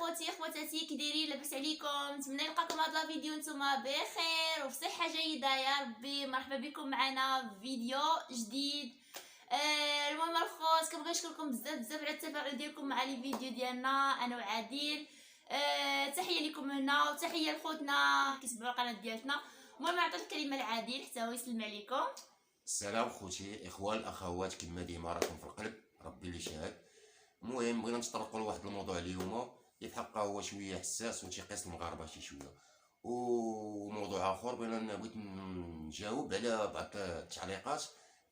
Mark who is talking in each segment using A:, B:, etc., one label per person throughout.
A: خوتي خواتاتي كي دايرين؟ لاباس عليكم؟ نتمنى نلقاكم هذا الفيديو نتوما بخير وبصحه جيده يا ربي. مرحبا بكم معنا في فيديو جديد. المهم الخوت كنبغي نشكركم بزاف على التفاعل ديالكم مع لي فيديو ديالنا انا وعادل. تحيه لكم هنا وتحيه لخوتنا كيتبعوا القناه ديالتنا. المهم نعطي الكلمه لعادل حتى هو يسلم عليكم.
B: السلام خوتي اخوان اخوات كما ديما راكم في القلب ربي اللي شاهد. المهم بغينا نتطرقوا لواحد الموضوع اليوم اللي في حقه هو شويه حساس وتيقيس المغاربه شي شويه، وموضوع اخر بغيت نجاوب على بعض التعليقات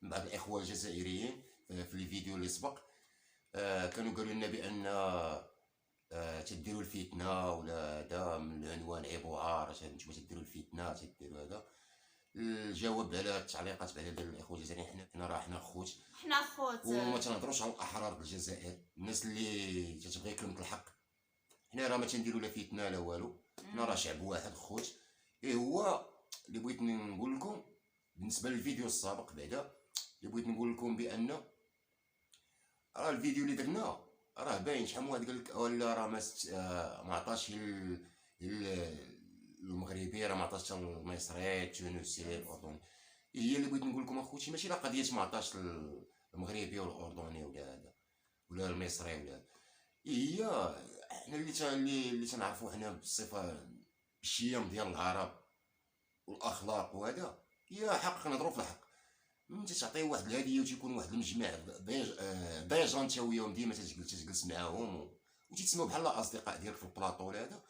B: من بعض الاخوه الجزائريين في الفيديو اللي سبق. كانوا قالوا لنا بان تديروا الفتنه ولا هذا من العنوان عبوعه، راه نتوما تديروا الفتنه تديروا هذا. الجواب على التعليقات بعدا ديال الاخوه الجزائريين، حنا خوت،
A: حنا خوت
B: وما تنهضروش على الاحرار بالجزائر، الناس اللي تتبغي كلمه الحق. حنا راه ما تنديروا لا فتنه لا والو، حنا راه شعب واحد خوت. هو اللي بغيت نقول لكم بالنسبه للفيديو السابق بعدا، اللي بغيت نقول لكم بان راه الفيديو اللي درنا راه باين. شحال من واحد قال لك ولا راه ما عطاش المغربي، راه ما عطاش المصري التونسي الاردني. هي اللي بغيت نقول لكم اخوتي ماشي لا قضيه ما عطاش المغربي والاردني ولا هذا ولا المصري ولا هذا. هي حنا اللي تنعرفوا حنا بالصفه الشيم ديال العرب والاخلاق وهذا، هي حق نهضروا في الحق. ملي تعطيه واحد الهديه وتيكون واحد المجمع ديجا انت وياهم ديما تجلس معاهم وتسمعوا بحال الاصدقاء ديالك في البلاطو ولا هذا،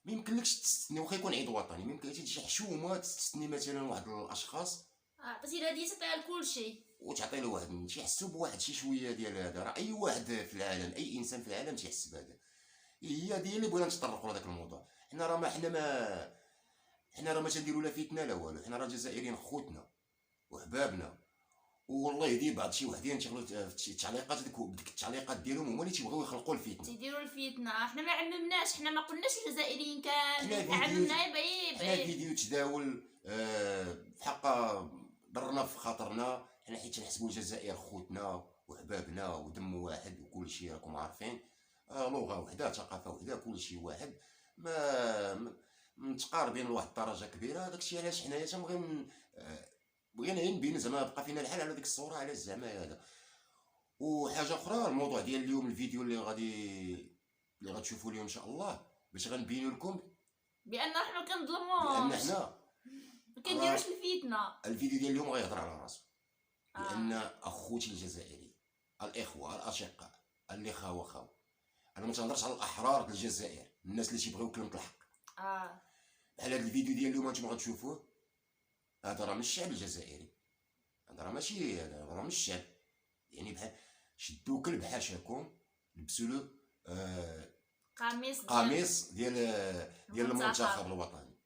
B: ما يمكنلكش تستني واخا يكون عيد وطني، ما يمكن شي حشومه تستني مثلا واحد الاشخاص
A: عطيتي الهديه تعطيها لكلشي
B: وتعطي له واحد تيحسوا بواحد شي شويه ديال هذا. راه اي واحد في العالم، اي انسان في العالم تيحس بهذا. هي ديال اللي بغينا نتطرقوا لهذاك الموضوع. حنا راه ما تنديروا لا فتنه لا والو، حنا راه جزائريين خوتنا وحبابنا. والله يهدي بعض شي وحدين تيغلو في التعليقات، ديك التعليقات ديالهم هما اللي تيبغيو يخلقوا الفتنه،
A: تيديروا الفتنه. حنا ما عممناش، حنا ما قلناش الجزائريين كاملين،
B: حنا
A: عممنا
B: حنا فيديو تداول في حق ضرنا في خاطرنا حنا، حيت تنحسبوا الجزائر خوتنا وحبابنا ودم واحد وكل شيء راكم عارفين. لغه وحده ثقافه وحده كل شيء واحد، ما متقاربين لواحد الدرجه كبيره. داكشي علاش حنايا تنبغي بغينا نبين زعما بقى فينا الحال على ديك الصوره، علاش زعما هذا. وحاجه اخرى، الموضوع ديال اليوم الفيديو اللي غتشوفوا اليوم ان شاء الله باش غنبينوا لكم
A: بان حنا
B: بان
A: كنظلموهمش،
B: حنا
A: ما كنديروش الفتنه.
B: الفيديو ديال اليوم غيهضر على راسو. لان اخوتي الجزائريين الاخوه الاشقاء اللي خاو انا ما تنهضرش على الاحرار ديال الجزائر، الناس اللي تيبغيو كلمه الحق. بحال هذا الفيديو ديال اليوم انتم غتشوفوه، هذا راه من الشعب الجزائري، هذا راه ماشي، هذا راه من الشعب. يعني بحال شدوا كلب حاشاكم لبسوا له قميص ديال المنتخب الوطني.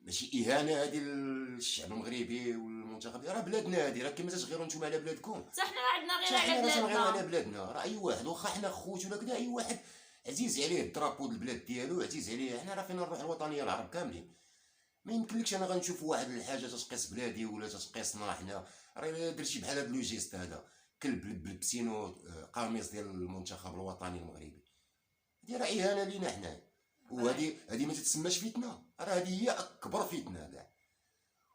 B: ماشي اهانه هذه للشعب المغربي والمنتخب، راه بلادنا هذه، راه كما تتغيروا نتوما على بلادكم
A: حتى حنا عندنا غير
B: على بلادنا. راه اي واحد واخا حنا خوت ولا كذا، اي واحد عزيز عليه الدرابو ديال البلاد ديالو، عزيز عليه. حنا راه فينا الروح الوطنيه العرب كاملين. ما يمكنلكش انا غنشوف واحد الحاجه تتقيس بلادي ولا تتقيسنا حنا. راه درتي بحال هذا لوجيست، هذا كلب لبسينو قميص ديال المنتخب الوطني المغربي، هذه راه اهانه لينا حنا. وهذه ما تتسماش فتنه، راه هذه هي اكبر فتنه كاع.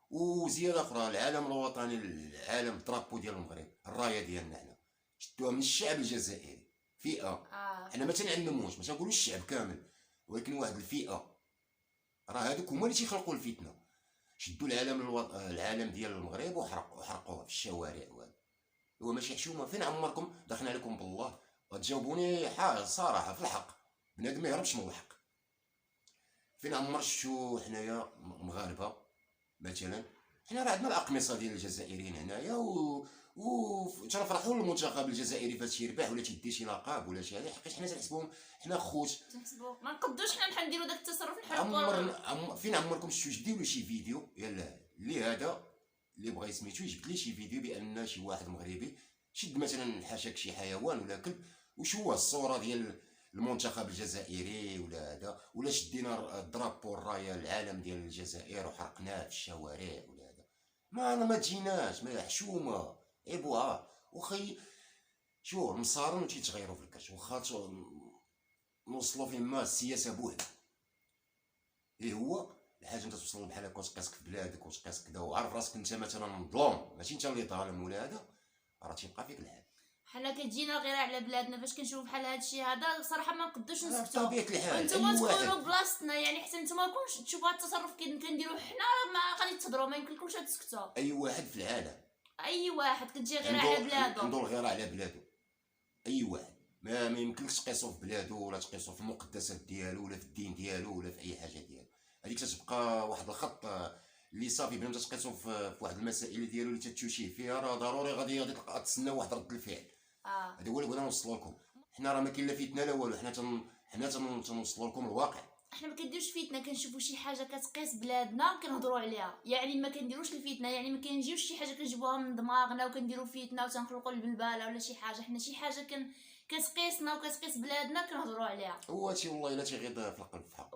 B: وزياده اخرى، العالم الوطني، العالم الدرابو ديال المغرب، الرايه ديالنا حنا شدوها من الشعب الجزائري، فئه. حنا ما تنعمموش، ما تنقولوش الشعب كامل، ولكن واحد الفئه راه هذوك هما اللي تيخلقوا الفتنه. شدوا العالم ديال المغرب وحرقوه في الشوارع. هو ماشي حشومه. فين عمركم دخلنا عليكم بالله وتجاوبوني صراحه في الحق؟ بنادم ما يهربش من الحق. فين عمر شفتوا حنايا مغاربه مثلا؟ حنا راه عندنا الاقمصه ديال الجزائريين هنايا تنفرحوا المنتخب الجزائري فاش يربح ولا تيدي شي لقب ولا شي هذا، حيت حنا تنحسبوهم حنا خوت.
A: ما نقدوش حنا نديروا داك التصرف نحرقوا.
B: فين عمركم شفتوا جديروا شي فيديو يلا اللي هذا اللي بغى سميتو يجبد لي شي فيديو بان شي واحد مغربي شد مثلا حاشاك شي حيوان ولا كلب وشوه الصوره ديال المنتخب الجزائري ولا هذا، ولا شدينا الدرابو الرايه العالم ديال الجزائر وحرقناه في الشوارع ولا هذا. ما تجيناش، ما حشومه عيبوها. وخي شو المصارن تيتغيروا في الكرش، واخا نوصلوا فين ما السياسه بوحدها. هو الحاجه انت توصل بحال هكا وتقاسك في بلادك وتقاس كذا وعارف راسك انت مثلا مظلوم، ماشي انت اللي ظالم ولا هذا، راه تيبقى فيك الحال.
A: حنا كتجينا غير على بلادنا فاش كنشوف بحال هادشي هذا صراحه ما نقدوش نسكتوا.
B: بطبيعه الحال
A: وانتم
B: اي واحد
A: تكونوا بلاصتنا، يعني حتى نتوما كلشي تشوفوا هاد التصرف كنديروا حنا، راه ما غادي تهضروا، ما يمكنلكمش تسكتوا.
B: اي واحد في العالم
A: اي واحد كتجي غير على بلادو.
B: عنده الغيره على بلادو. اي واحد ما يمكنلكش تقيسو في بلادو ولا تقيسو في المقدسات ديالو ولا في الدين ديالو ولا في اي حاجه ديالو. هذيك تتبقى واحد الخط اللي صافي بلا ما تقيسو في واحد المسائل ديالو اللي تتشوشيه فيها، راه ضروري غادي تلقى تسنى واحد رد الفعل. هذا هو اللي بغينا نوصلو لكم. حنا راه ما كاين لا فتنه لا والو، حنا تنوصلوا لكم الواقع.
A: احنا ما كنديروش فتنه، كنشوفوا شي حاجه كتقيس بلادنا كنهضروا عليها، يعني ما كنديروش الفتنه، يعني ما كنجيوش شي حاجه كنجيبوها من دماغنا وكنديروا فتنه وتنخلقوا البلباله ولا شي حاجه. حنا شي حاجه كتقيسنا وكتقيس بلادنا كنهضروا عليها.
B: هو هادشي والله الا تيغيض في القلب في حق.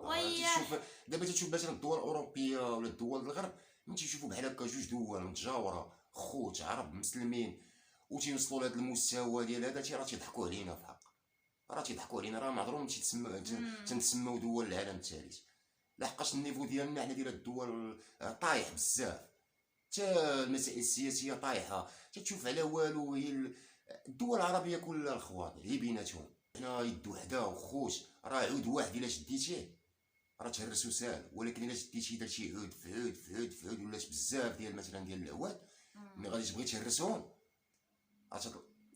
A: تشوف
B: دابا تشوف مثلا الدول الاوروبيه ولا الدول الغرب، من تيشوفوا بحال هكا جوج دول متجاوره خوت عرب مسلمين وتيوصلوا لهذا المستوى ديال هذا، راه تيضحكوا علينا في حق. راه تيضحكوا علينا، راه معذورين تنسموا دول العالم الثالث. لحقاش النيفو ديالنا حنا ديال الدول طايح بزاف، حتى المسائل السياسيه طايحه، تتشوف على والو. هي الدول العربيه كلها الخواط هي بيناتهم، حنا يد وحده وخوت. راه عود واحد الا شديتيه راه تهرسو ساهل، ولكن الا شديتي درت شي عود في عود في عود في عود ولات بزاف ديال مثلا ديال العواد، ملي غادي تبغي تهرسهم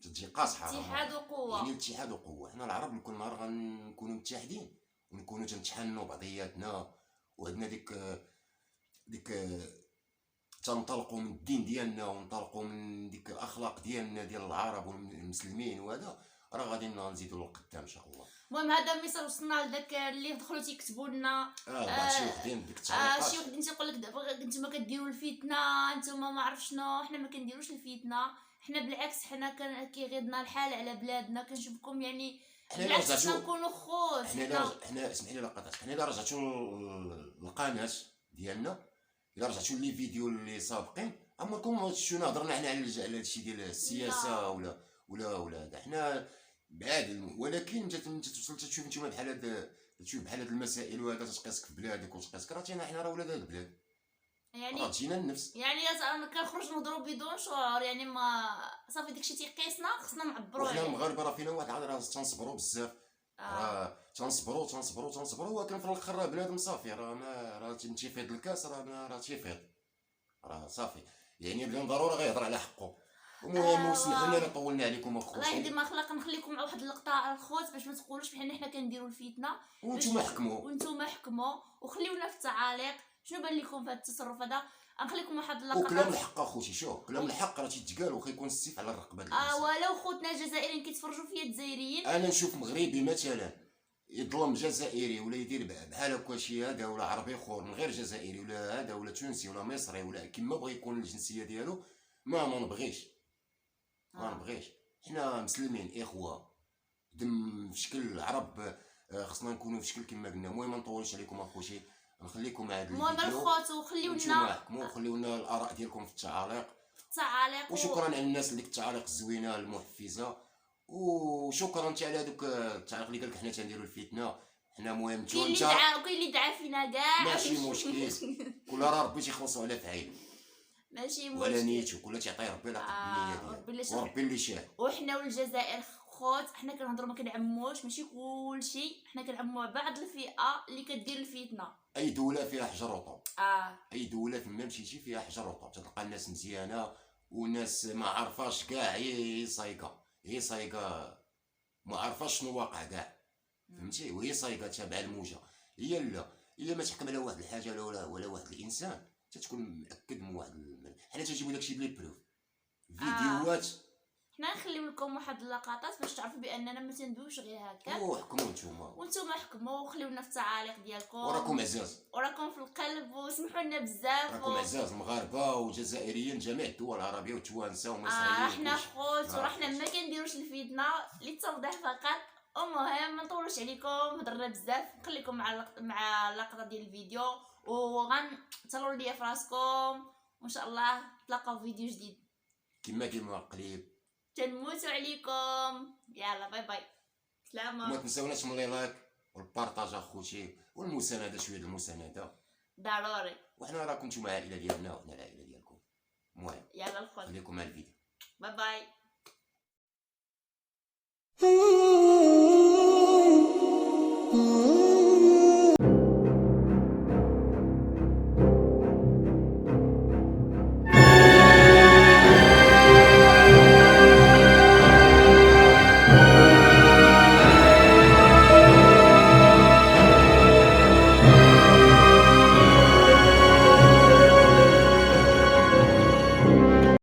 B: تجي قاصحه.
A: اتحاد وقوه،
B: يعني الاتحاد وقوه. حنا العرب كل نهار غنكونوا متحدين ونكونوا تنتحنوا بعضياتنا، وعندنا ديك تنطلقوا من الدين ديالنا ونطلقوا من ديك الاخلاق ديالنا ديال العرب والمسلمين، وهذا راه غادي نزيدوا للقدام ان شاء الله.
A: المهم هذا مثال وصلنا لذاك اللي دخلوا تيكتبوا لنا
B: بعض شي وحدين ديك التعليقات،
A: شي وحدين تيقول لك دابا نتوما كديروا الفتنه، نتوما ما عرف شنو. حنا ما كنديروش الفتنه، حنا بالعكس حنا كيغيضنا الحال على بلادنا، كنشوفكم يعني بالعكس كنكونوا خوت.
B: حنا اسمح لي لقطات، حنا الا رجعتوا للقناه ديالنا، الا رجعتوا لي فيديو اللي سابقين عمركم شفتونا هضرنا حنا على هادشي ديال السياسه ولا هذا. حنا بعاد، ولكن انت توصل تشوف نتوما بحال هاد، تشوف بحال هاد المسائل وهذا تقيسك في بلادك وتقيسك، راه حنا راه ولاد هاد البلاد،
A: يعني
B: راه جينا النفس.
A: يعني كنخرج نهضروا بدون شعور، يعني ما صافي داكشي تيقيسنا، خصنا نعبروا عليه.
B: حنا المغاربه راه فينا واحد راه تنصبروا بزاف، راه تنصبروا، ولكن في الاخر راه بنادم صافي، راه تيفيض الكاس، راه تيفيض، راه صافي. يعني بنادم ضروري غيهضر على حقه. المهم وسمحوا لنا طولنا عليكم اخوتي،
A: الله يهدي ما خلق. نخليكم مع واحد اللقطه الخوت باش ما تقولوش بحال حنا كنديروا الفتنه، وانتم حكموا وخليونا في التعاليق شنو بان لكم في هذا التصرف هذا. غنخليكم واحد اللقطه.
B: وكلام الحق اخوتي، شوف كلام الحق راه تيتقال وخيكون السيف على الرقبه ديال
A: ولو خوتنا الجزائريين كيتفرجوا فيا الجزائريين،
B: انا نشوف مغربي مثلا يظلم جزائري ولا يدير بحال هكا شي هذا ولا عربي اخر من غير جزائري ولا هذا ولا تونسي ولا مصري ولا كيما بغى يكون الجنسيه ديالو، ما نبغيش. حنا مسلمين اخوه دم في شكل عرب، خصنا نكونوا في شكل كما قلنا. المهم ما نطولش عليكم اخوتي، نخليكم مع هذا الفيديو.
A: المهم الخوت
B: وخليونا الاراء ديالكم في التعاليق. وشكرا على الناس اللي التعاليق الزوينه المحفزه، وشكرا حتى على هذوك التعليق اللي قالك حنا تنديروا الفتنه. حنا مهم
A: كاين اللي دعا فينا كاع،
B: ماشي مشكل، كل راه ربي تيخلصوا على فعيل،
A: ماشي مشكل،
B: ولا نيتو كل تيعطي ربي لا قد النيه ديالو وربي اللي شاه.
A: وحنا والجزائر خوت، حنا كنهضروا ما كنعموش، ماشي كلشي، حنا كنعموا بعض الفئه اللي كدير الفتنه.
B: اي دوله فيها حجر وطوب، اي دوله فين ما مشيتي فيها حجر وطوب، تلقى الناس مزيانه وناس ما عارفاش كاع، هي صايقه ما عارفاش شنو واقع كاع، فهمتي؟ وهي صايقه تابعه الموجه. هي لا ما تحكم على واحد الحاجه ولا واحد الانسان تتكون مأكد من واحد حنا تجيبوا داكشي بلي بروف فيديوهات.
A: حنا نخليو لكم واحد اللقطات باش تعرفوا باننا ما تندويوش غير هكا،
B: وحكموا نتوما
A: حكموا وخليونا في التعاليق ديالكم،
B: وراكم عزاز
A: وراكم في القلب، وسمحوا لنا بزاف،
B: راكم عزاز المغاربه والجزائريين جميع الدول العربيه وتوانسه ومصريين.
A: حنا خوت وحنا ما كنديروش الفتنه للتوضيح فقط. المهم ما نطولوش عليكم، هضرنا بزاف، نخليكم مع اللقطه ديال الفيديو، وغنتهلاو ليا في راسكم، وان شاء الله نتلاقاو في فيديو جديد
B: كما قريب.
A: تنموتوا عليكم، يلا باي باي، سلامة.
B: ما تنساوناش من لايك والبارطاج اخوتي والمسانده، شويه ديال المسانده،
A: ضروري.
B: وحنا راكم نتوما العائله ديالنا وحنا العائله ديالكم. المهم
A: يلا الخوت،
B: خليكم مع الفيديو.
A: باي باي.